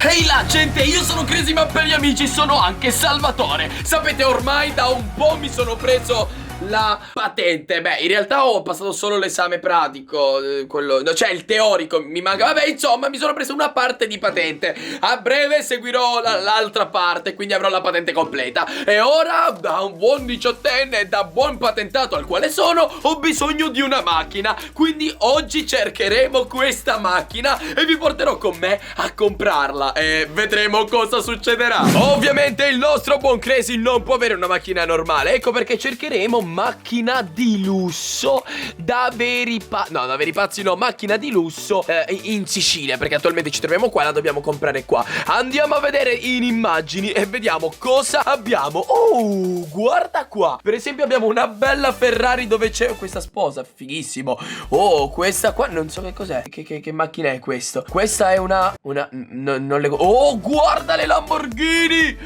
Ehi là gente, io sono Crazy ma per gli amici sono anche Salvatore. Sapete, ormai da un po' mi sono preso la patente. Beh, in realtà ho passato solo l'esame pratico, quello, no, cioè il teorico mi manca. Vabbè, insomma, mi sono preso una parte di patente. A breve seguirò l'altra parte, quindi avrò la patente completa. E ora, da un buon diciottenne e da buon patentato al quale sono, ho bisogno di una macchina. Quindi oggi cercheremo questa macchina e vi porterò con me a comprarla e vedremo cosa succederà. Ovviamente il nostro buon Crazy non può avere una macchina normale. Ecco perché cercheremo macchina di lusso da veri pazzi. No, da veri pazzi no, macchina di lusso in Sicilia, perché attualmente ci troviamo qua, la dobbiamo comprare qua. Andiamo a vedere in immagini e vediamo cosa abbiamo. Oh, guarda qua. Per esempio abbiamo una bella Ferrari dove c'è questa sposa, fighissimo. Oh, questa qua, non so che cos'è. Che macchina è questo? Questa è non le... Oh, guarda le Lamborghini.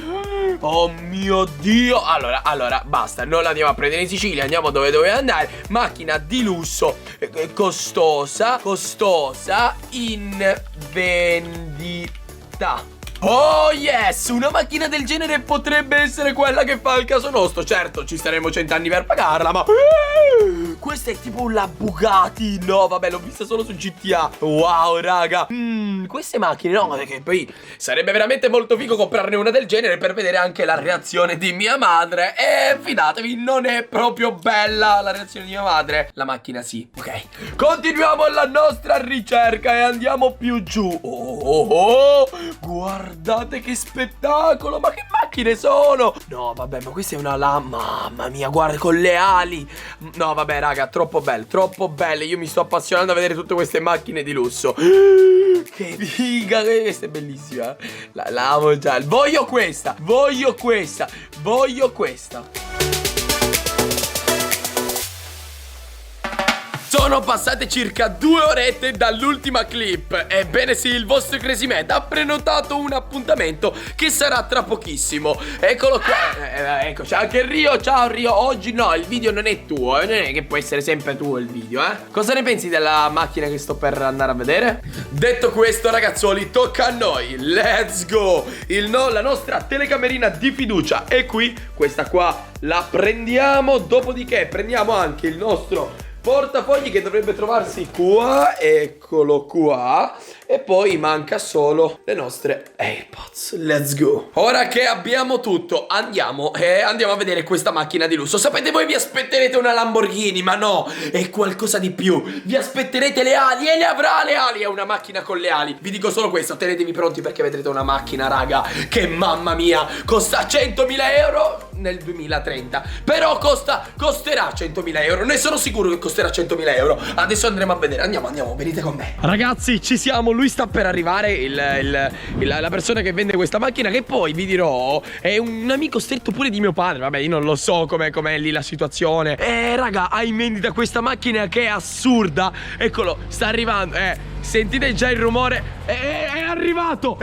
Oh mio Dio. Allora, basta, non la andiamo a prendere in Sicilia, andiamo dove doveva andare. Macchina di lusso, costosa, in vendita. Oh yes, una macchina del genere potrebbe essere quella che fa il caso nostro. Certo, ci staremo 100 anni per pagarla, ma questa è tipo la Bugatti. No, vabbè, l'ho vista solo su GTA. Wow, raga. Queste macchine, no, perché poi sarebbe veramente molto figo comprarne una del genere per vedere anche la reazione di mia madre. E fidatevi, non è proprio bella la reazione di mia madre. La macchina sì, ok. Continuiamo la nostra ricerca e andiamo più giù. Oh, guardate che spettacolo, ma che macchine sono? No, vabbè, ma questa è una mamma mia, guarda, con le ali. No, vabbè, raga, troppo belle. Io mi sto appassionando a vedere tutte queste macchine di lusso. Che figa, questa è bellissima. La amo già. Voglio questa. Sono passate circa 2 orette dall'ultima clip. Ebbene sì, il vostro Crazy Mad ha prenotato un appuntamento che sarà tra pochissimo. Eccolo qua. Ecco, c'è anche Rio. Ciao Rio. Oggi no, il video non è tuo, non è che può essere sempre tuo il video, eh. Cosa ne pensi della macchina che sto per andare a vedere? Detto questo, ragazzuoli, tocca a noi. Let's go. La nostra telecamerina di fiducia è qui. Questa qua la prendiamo. Dopodiché prendiamo anche il nostro portafogli che dovrebbe trovarsi qua. Eccolo qua. E poi manca solo le nostre AirPods. Let's go. Ora che abbiamo tutto, andiamo a vedere questa macchina di lusso. Sapete, voi vi aspetterete una Lamborghini, ma no, è qualcosa di più. Vi aspetterete le ali e le avrà le ali. È una macchina con le ali. Vi dico solo questo, tenetevi pronti perché vedrete una macchina, raga, che mamma mia, costa 100.000 euro nel 2030. Però costerà 100.000 euro. Ne sono sicuro che costerà 100.000 euro. Adesso andremo a vedere. Andiamo, venite con me. Ragazzi, ci siamo. Lui sta per arrivare, la persona che vende questa macchina, che poi vi dirò è un amico stretto pure di mio padre. Vabbè, io non lo so com'è lì la situazione. Raga, ha in vendita questa macchina che è assurda. Eccolo, sta arrivando. Sentite già il rumore. È arrivato,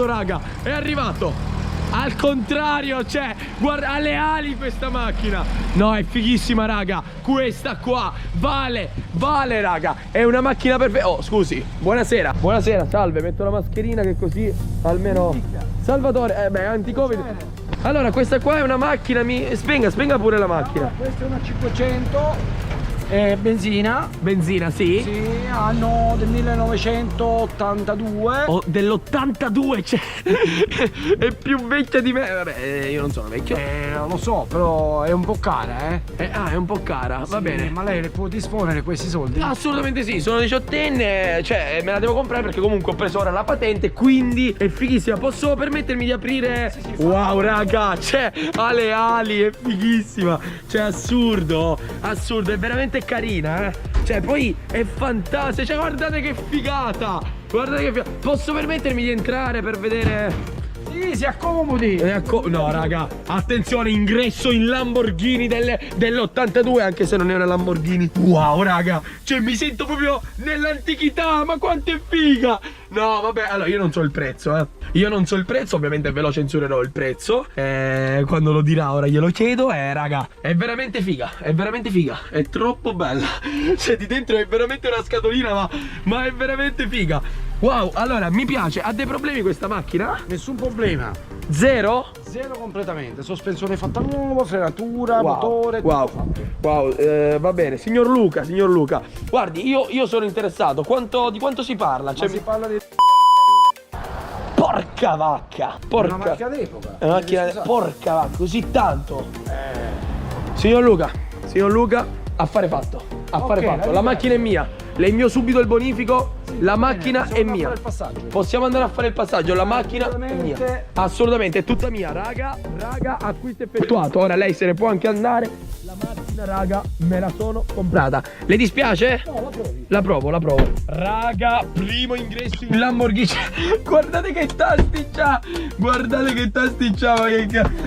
raga. È arrivato. Al contrario, cioè, guarda, ha le ali questa macchina. No, è fighissima, raga. Questa qua vale, raga. È una macchina perfetta. Oh, scusi, buonasera, salve. Metto la mascherina che così almeno... Salvatore, beh, anti-covid. Allora, questa qua è una macchina, spenga pure la macchina. Allora, questa è una 500 benzina. Benzina, sì? Sì, anno del 1982. Oh, dell'82, cioè è più vecchia di me. Vabbè, io non sono vecchio. Lo so, però è un po' cara, è un po' cara, va bene. Ma lei le può disponere questi soldi? Assolutamente sì, sono 18enne, cioè me la devo comprare perché comunque ho preso ora la patente, quindi è fighissima. Posso permettermi di aprire? Sì, wow, raga, cioè, ha le ali, è fighissima. Cioè, assurdo, è veramente carina, Cioè, poi è fantastica. Cioè, guardate che figata. Posso permettermi di entrare per vedere? Sì, si accomodi. No, raga, attenzione, ingresso in Lamborghini dell'82, anche se non è una Lamborghini. Wow, raga, cioè mi sento proprio nell'antichità, ma quanto è figa. No, vabbè, allora io non so il prezzo, Io non so il prezzo, ovviamente ve lo censurerò il prezzo. Quando lo dirà ora glielo chiedo. Raga, è veramente figa, è veramente figa. È troppo bella. Cioè di dentro è veramente una scatolina, ma è veramente figa. Wow, allora mi piace. Ha dei problemi questa macchina? Nessun problema. Zero? Zero completamente. Sospensione fatta nuova, frenatura, Wow, motore, wow, tutto fatto. wow, va bene, signor Luca, guardi, io sono interessato. Di quanto si parla? Ma si parla di Porca vacca! una macchina d'epoca. Una macchina, porca vacca, così tanto! Signor Luca, affare fatto. Affare fatto. La macchina è mia. Le invio subito il bonifico. La macchina è mia. Possiamo andare a fare il passaggio. La macchina è mia. Assolutamente, è tutta mia, raga. Acquisto effettuato. Ora lei se ne può anche andare. La macchina, raga, me la sono comprata. Le dispiace? No, la provi. La provo. Raga, primo ingresso in Lamborghini. Guardate che tasti c'ha.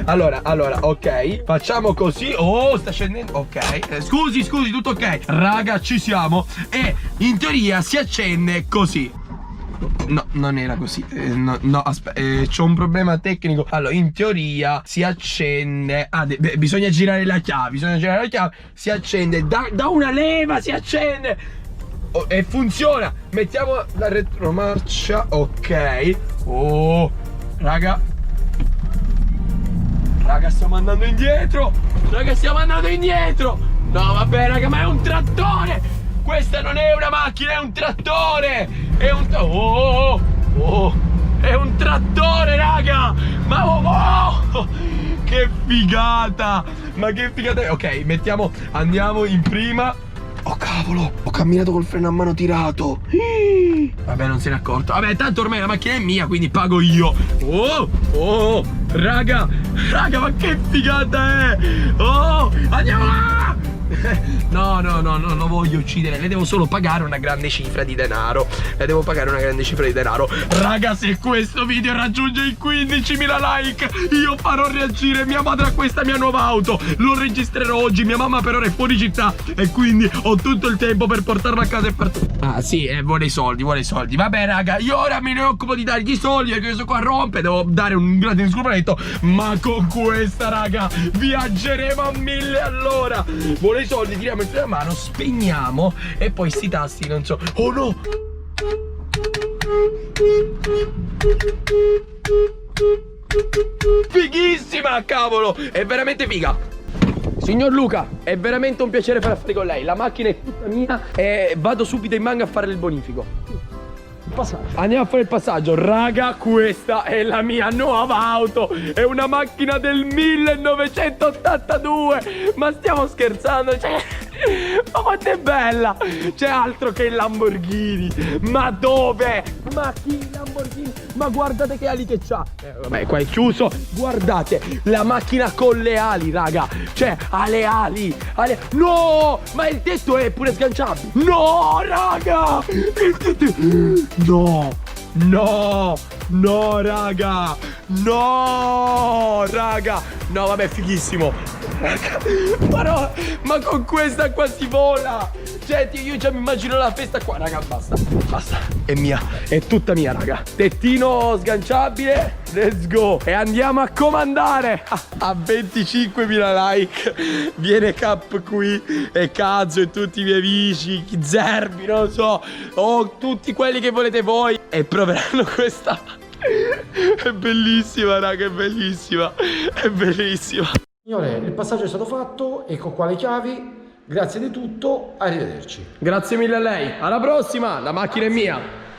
Allora, ok. Facciamo così. Oh, sta scendendo. Ok. Scusi, tutto ok. Raga, ci siamo. E in teoria si accende così. No, non era così. No, aspetta, c'ho un problema tecnico. Allora, in teoria si accende. Bisogna girare la chiave. Si accende da una leva, si accende. E funziona. Mettiamo la retromarcia. Ok. Oh, raga, stiamo andando indietro. No, vabbè, raga, ma è un trattore. Questa non è una macchina, è un trattore! È un trattore, raga! Ma che figata! Ma che figata! Ok, andiamo in prima. Oh cavolo, ho camminato col freno a mano tirato. Vabbè, non se n'è accorto. Vabbè, tanto ormai la macchina è mia, quindi pago io. Oh, raga, ma che figata è! Oh, andiamo là! No, non voglio uccidere. Le devo solo pagare una grande cifra di denaro. Raga, se questo video raggiunge i 15.000 like, io farò reagire mia madre a questa mia nuova auto. Lo registrerò oggi. Mia mamma per ora è fuori città e quindi ho tutto il tempo per portarla a casa e far tutto. Ah sì, vuole i soldi. Vabbè, raga, io ora me ne occupo di dargli i soldi, perché questo qua rompe. Devo dare un grande scomparito. Ma con questa, raga, viaggeremo a 1000 all'ora. Vuole i soldi, tiriamo il freno a mano, spegniamo e poi sti tasti, non so. Oh no! Fighissima, cavolo! È veramente figa. Signor Luca, è veramente un piacere fare affari con lei. La macchina è tutta mia e vado subito in manga a fare il bonifico. Andiamo a fare il passaggio. Raga, questa è la mia nuova auto. È una macchina del 1982. Ma stiamo scherzando? Ma quanto è bella. C'è altro che il Lamborghini. Ma dove? Ma chi Lamborghini? Ma guardate che ali che c'ha. Vabbè, qua è chiuso. Guardate, la macchina con le ali, raga. Cioè, ha le ali. No, ma il tetto è pure sganciabile. No, raga. Il tetto. No, raga. No, vabbè, fighissimo. Raga, ma con questa qua si vola. Cioè, io già mi immagino la festa qua. Raga, basta. È mia, è tutta mia, raga. Tettino sganciabile. Let's go. E andiamo a comandare. A 25.000 like viene Cap qui e Cazzo e tutti i miei amici, Zerbi, non lo so, o tutti quelli che volete voi, e proveranno questa. È bellissima, raga, è bellissima. Signore, il passaggio è stato fatto, ecco qua le chiavi. Grazie di tutto, arrivederci. Grazie mille a lei. Alla prossima, la macchina è mia.